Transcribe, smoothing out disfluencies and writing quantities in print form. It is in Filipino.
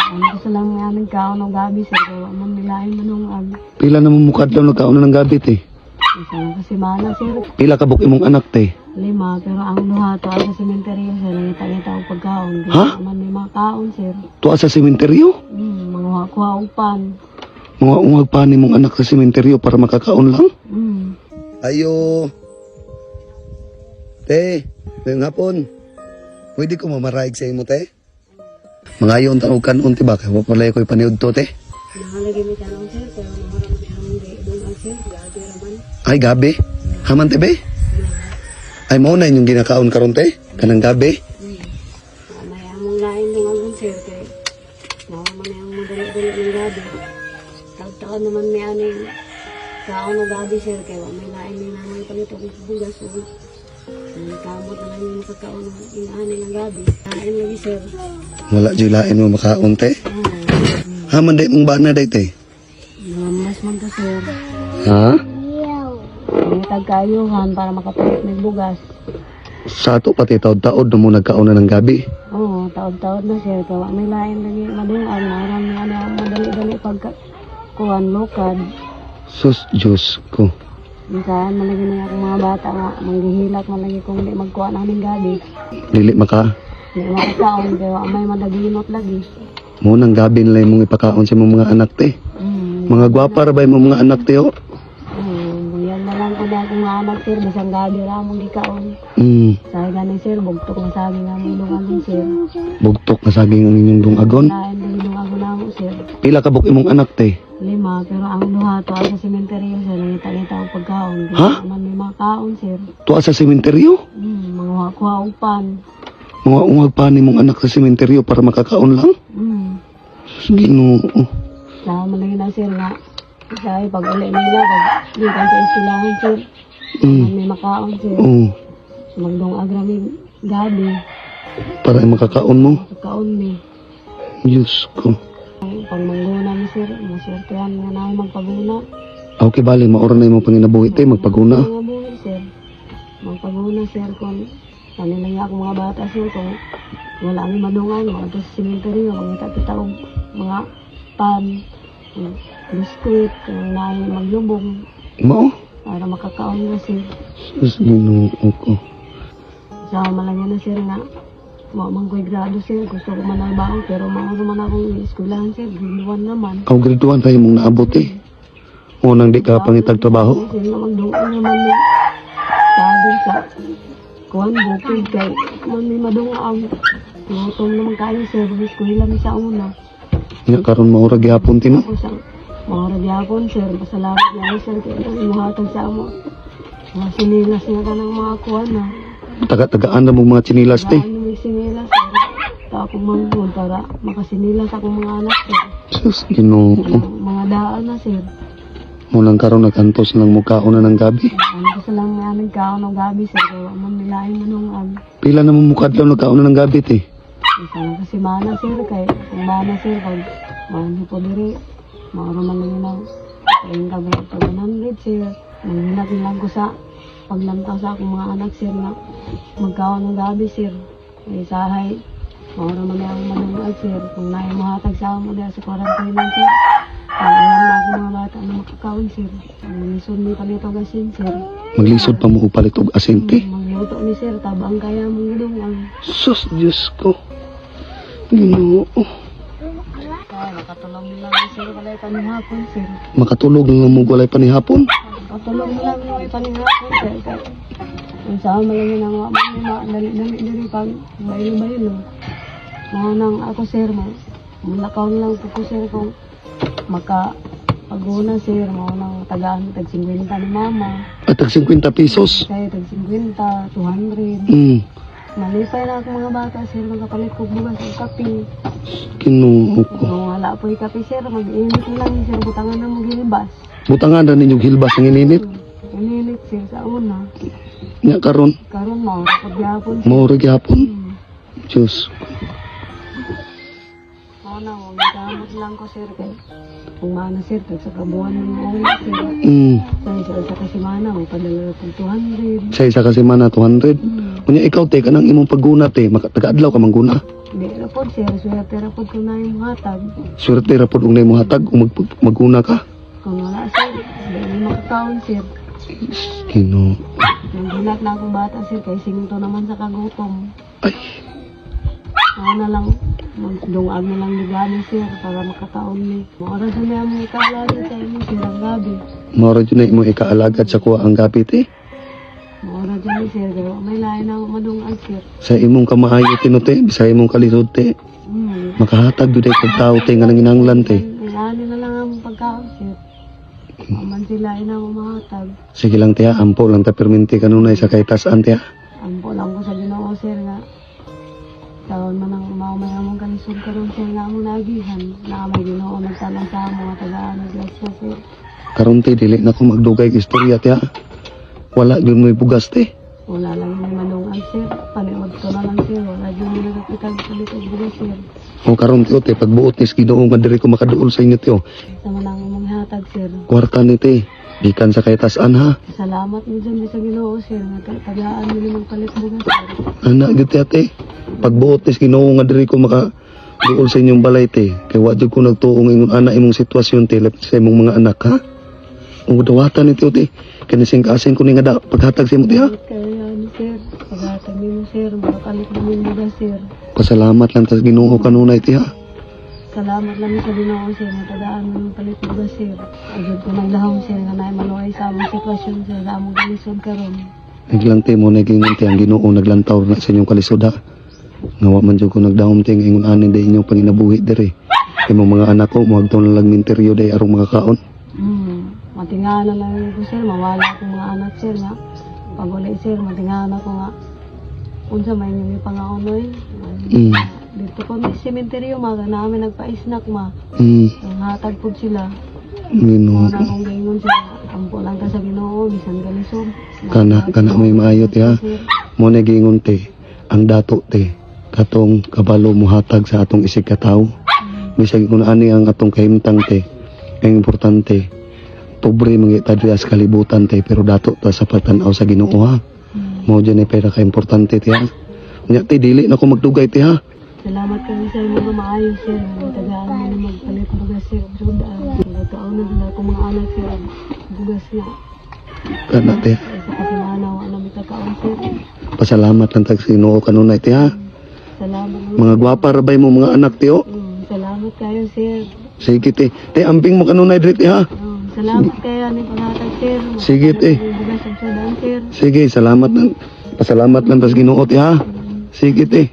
Ano gusto lang nga nagkaon ng gabi sir, kaya man nilain manungag. Pila na mumukad lang nagkaon ng gabi te. Isa lang kasi mana sir, Pila ka buk imong anak te. 5, pero ang luha to ay sa sementeryo sir, ngita-ngita ang pagkaon. Ha? Kaya man may mga kaon sir. Tuwa sa sementeryo. Mga kuha upan. Mga ungag pa ni mong anak sa sementeryo para makakaon lang. Ayo. Te, ngayong hapon. Pwede ko mamaraig sa imo te. Mga yon tawag kanon ti ba kay wa pala ko ipaniud to te. Nakalagay mi tanong sir, pero namarami ang doon ang sir, gabi raman. Ay gabi. Haman te be. Ay mao na inyong ginakaon karon te. Kanang gabi. May among lain ng agon sir, kay naman yung madali-dali ng gabi. Taon naman may aning kaon ng gabi sir, kaya may lain ng naman palito kong bugas. May kamot na lang yung makakaon ng inaanay ng gabi. Lain lagi sir. Wala jud lain mo makaon te. Haman day mong bana day te. Mas man ka sir. Ha? May tagkayuhan para makapalit ng bugas. Sa ato pati taod-taod na mo nagkaon na ng gabi. Oo, taod-taod na sir. Kaya may lain lagi madungan. Marami na madali-dali pagkuhan lokad. Sus Diyos ko. Minsan, malagi na akong mga bata nga, manghihilak, malagi kung di magkuha namin gabi. Dili maka. Di makakaon, pero may madaginot lagi. Mo nang gabi nila mong ipakaon sa mong mga anak te. Mga gwapa ra ba yung mga anak te oh? Buyan na lang ko na akong mga anak sir, bisang gabi ra mong gikaon. Sabi ganing sir, bugtok na sabi nga mong dungan sir. Bugtok na saging ang inyong dungagon. Lain din dungagon na mo sir. Pila ka buk imong anak te? 5, pero ang luha to ay sa sementeryo sir, ngita-ngita ang pagkaon. Ha? Kaya man may mga kaon sir. Tuwa sa sementeryo? Mga kuha upan. Mga ungag pa ni mong anak sa sementeryo para makakaon lang? Ginoo. Sama lang na sir nga. Kasi pag uli nila, pag di ka sa istilahan sir, may makaon sir. Magdong agraming gabi, Para ay makakaon mo. pagkaon ni. Diyos ko. Pag mangguna ni sir, maswertehan nga na magpaguna. Okay bali, maura na yung mga panginabuhi te, magpaguna. Mga buhay sir. Magpaguna sir kung ano lang akong mga bata sir, kung wala kami madungan, mga ito sa simenteryo, mga tatitawag, mga pan, biskuit, kung naay maglubong, Mao? para makakaon na sir. Sus, ginoo ko. Sama lang yan na sir nga. Mamang ko'y grado sir. Gusto ko man baon pero mauro man akong eskwelahan sir. Giluan naman. Aw graduan tayo mong naabot eh. O nang di ka pangitag trabaho. Sir naman doon naman ni sabi sa kuhan bukid kay man may madunga ang tutong naman kayo sir. Eskwela mi sa una. Nya karon maura gyapon tino. Ako sa mga ragyapon sir. Pasalamat lang sir kaya ang imuhatag sa amo. Mga sinilas nga ka ng mga kuhan na. Taga-tagaan na mong mga chinilas te. Ano may sinilas sir. Ako manggol para makasinilas akong mga anak sir. Sus, ginoo. Mga daan na sir. Mo nang karon nagantos lang mo kaon na ng gabi. Ano gusto lang nga nagkaon ng gabi sir. Kaya man nilain manungag. Pila na mumukad lang nagkaon na ng gabi te. Isa lang kasi mana sir. Kaya kung mana sir. Pag mahal po diri. Mauro man lang yun ang kayong gabi ito 100 sir. Manginag lang ko sa paglantaw sa akong mga anak sir na magkaon ng gabi sir. Kaya sahay. Mauro man lang manungag sir. Kung naay mahatag sa amo dahil sa quarantine sir. Ang alam na ako mga bata na makakaon sir. Manisod mo palito gasin sir. Maglisod pa mo upalit og asin te. Magluto ni sir, tabang kaya mong gulungan. Sus, Diyos ko. Ginoo. Kaya nakatulong lang ni sir palay panihapon sir. Makatulog nga mo walay panihapon. Nakatulong lang ni panihapon sir. Kung saan mo lang yun ang mga dali pag baylo-baylo. Mga nang ako sir, malakaw lang po sir kung paguna sir, mga nang tagaan tag 50 ni mama. At tag 50 pesos. Kaya tag 50, 200. Malipay na ako mga bata sir, magkapalit ko bugas ng kape. Ginoo ko. Kung wala po yung kape sir, mag-init lang sir, butangan na mag-ilibas. Butangan na ninyong hilbas ng ininit. Ininit sir sa una. Nya karon Karon mo, pagyapon sir. maura gyapon. Diyos. Ano, gamot lang ko sir kay kung mana sir, sa kabuhan ng ulo sir. Sa isa kasi mana, may padala ng 200. Sa isa kasi mana 200. Kunya ikaw te kanang imong pagguna te, makataga-adlaw ka mangguna. Hindi na po sir, swerte na po ko na yung hatag. Swerte ra pod unay mo hatag kung maguna ka. Kung wala sir, hindi na makakaon sir. Kino. Nang gilat na akong bata sir, kay singto naman sa kagutom. Ay, Ako na lang, magdungag na lang ligani sir, para makakaon ni. Mga oras na yung ikalaga sa inyo sir, ang gabi. mao jud na imo ikaalagad sa kuha ang gapit eh. Mga oras na sir, pero may lain na madungag sir. Sa imong kamaayo tinote, sa imong kalisod te. Makahatag jud kag tawo te nga nanginanglan te. Ano na lang ang pagkaon sir. Aman sila ina mo mahatag. Sige lang tiya, ampo lang ta perminti kanunay sa kay tasan tiya. Ampo lang ko sa Ginoo sir nga. Taon man ang mamaya mong kalisod karon sir nga mo nagihan. Na may Ginoo nagtalang sa mga tagaan naglasya sir. Karon te dili na ko magdugay kay istorya tiya. Wala jud mo'y bugas te. Wala lang yung manungan sir. Paniwag ko na lang sir. Wala yung nagkakitag sa likod ko sir. O karon tiyo te pagbuot ni Ginoo nga diri ko makaduol sa inyo tiyo. Sama na ang mga hatag sir. Kwarta ni te. Gikan sa kay tasan ha. Salamat mo dyan sa Ginoo sir. Tagaan mo naman palit bugas sir. Ana gyud tiya te. Pagbuot ni Ginoo nga diri ko maka duol sa inyong balay te. Kay wa jud ko nagtuong ingon ana imong sitwasyon te lapit sa imong mga anak ha. O dawatan ni tiyo te. Kanising kaasin ko ni nga da paghatag sa imo te ha. Kaya ano sir. Paghatag mo sir. Makalit mo yung bugas sir. Pasalamat lang sa Ginoo kanunay te ha. Salamat lang sa Ginoo sir. Matagaan mo yung palit bugas sir. Agad ko naglahong sir. Nga na maluway sa among sitwasyon sir. Sa among kalisod karon. Naglang te mo nagingon te ang Ginoo naglantaw na sa inyong kalisod ha. Nga wa man jud ko nagdahom te nga ingon anin day inyong panginabuhi diri. Kay mga anak ko muagtaw na lang minteryo day arong mga kaon. Matingana lang yun ko sir. Mawala akong mga anak sir nga. Pag uli sir, matingana ko nga. Unsa may nyo pangaonoy. Dito ko may sementeryo mga namin nagpa-snack ma. Ang hatag po sila. Ginoo. Mga akong gaingon sir. Ampo lang ka sa Ginoo. Bisan kalisod. Kana may maayo te ha. Mo nagingon te ang dato te katong kabalo mo hatag sa atong isig ka tawo. Bisag kun ani ang atong kahimtang te. Ang importante pobre mangita diri sa kalibutan te pero dato ta sa pagtan-aw sa Ginoo ha. Mo dyan ay pera ka importante te ha. Nya te dili na ko magdugay te ha. Salamat kayo sa mga maayo sir. Tagaan mo na magpalit bugas sir. Sudaan. Taon na nila akong mga anak sir. Bugas na. Kana te. Sa kasinanaw, alam mo kakaon sir. Pasalamat lang tag Ginoo kanunay te ha. Salamat mo. Mga gwapa ra bay mo mga anak te oh. Salamat kayo sir. Sige te. Te amping mo kanunay diri te ha. Salamat kayo ni panghatag sir. Sige, te. Bugas ang sudaan sir. Sige, salamat lang. Pasalamat lang tas Ginoo te ha. Sige te.